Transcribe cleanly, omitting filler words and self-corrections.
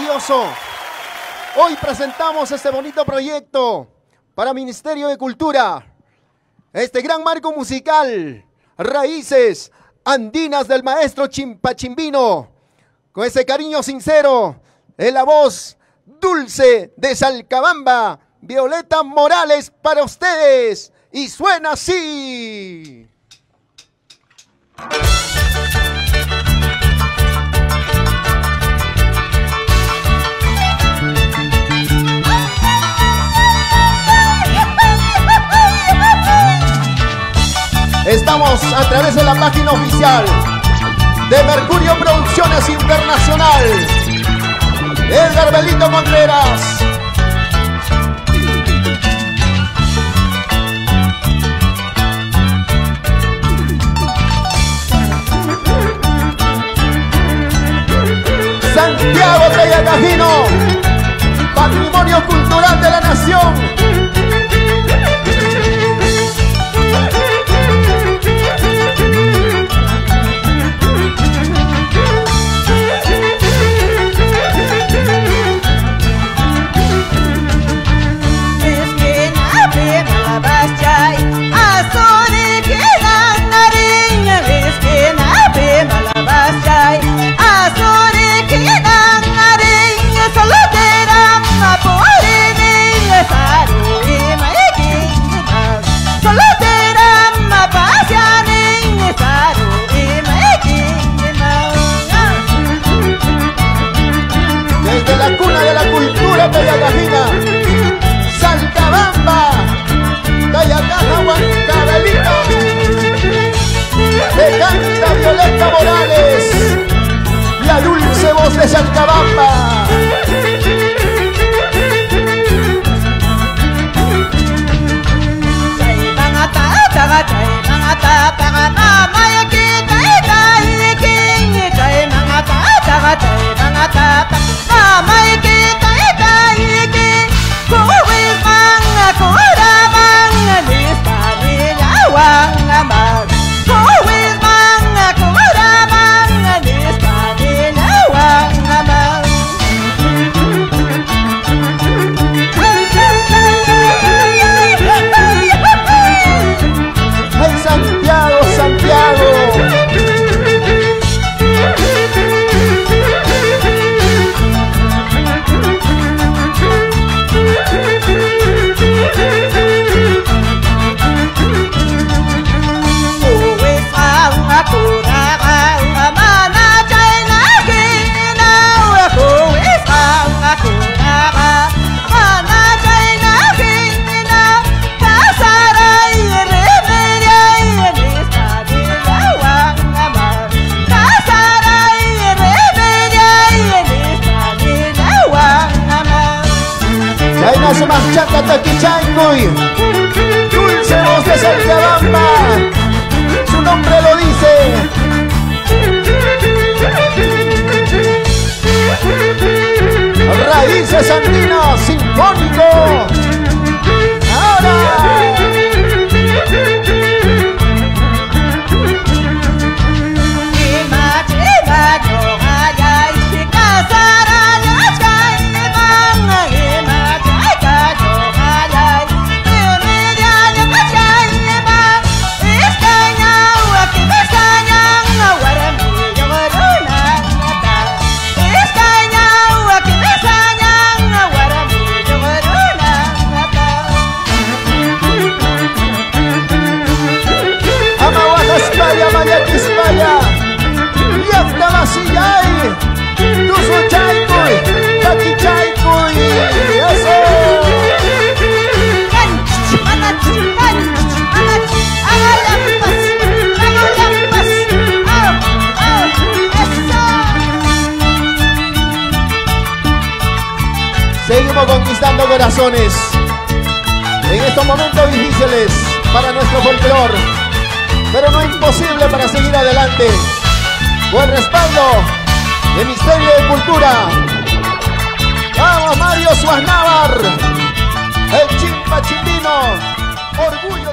maravilloso. Hoy presentamos este bonito proyecto para Ministerio de Cultura. Este gran marco musical, Raíces Andinas del maestro Chimpachimbino, con ese cariño sincero, en la voz dulce de Salcabamba, Violeta Morales para ustedes. Y suena así. Estamos a través de la página oficial de Mercurio Producciones Internacional. Edgar Belito Contreras. Santiago Tayacajino, Patrimonio Cultural de la Nación. La cuna de la cultura tayacajina, Salcabamba, Tayacaja, Huancabelito, te canta Violeta Morales, la dulce voz de Salcabamba. Machata Taquichancoy, dulce voz de Salcabamba, su nombre lo dice. Raíces Andinas Sinfónico. Ahora. Seguimos conquistando corazones en estos momentos difíciles para nuestro folclor, pero no imposible para seguir adelante. Con el respaldo de Ministerio de Cultura. Vamos, Mario Suaznavar, el Chimpachimbino, orgullo.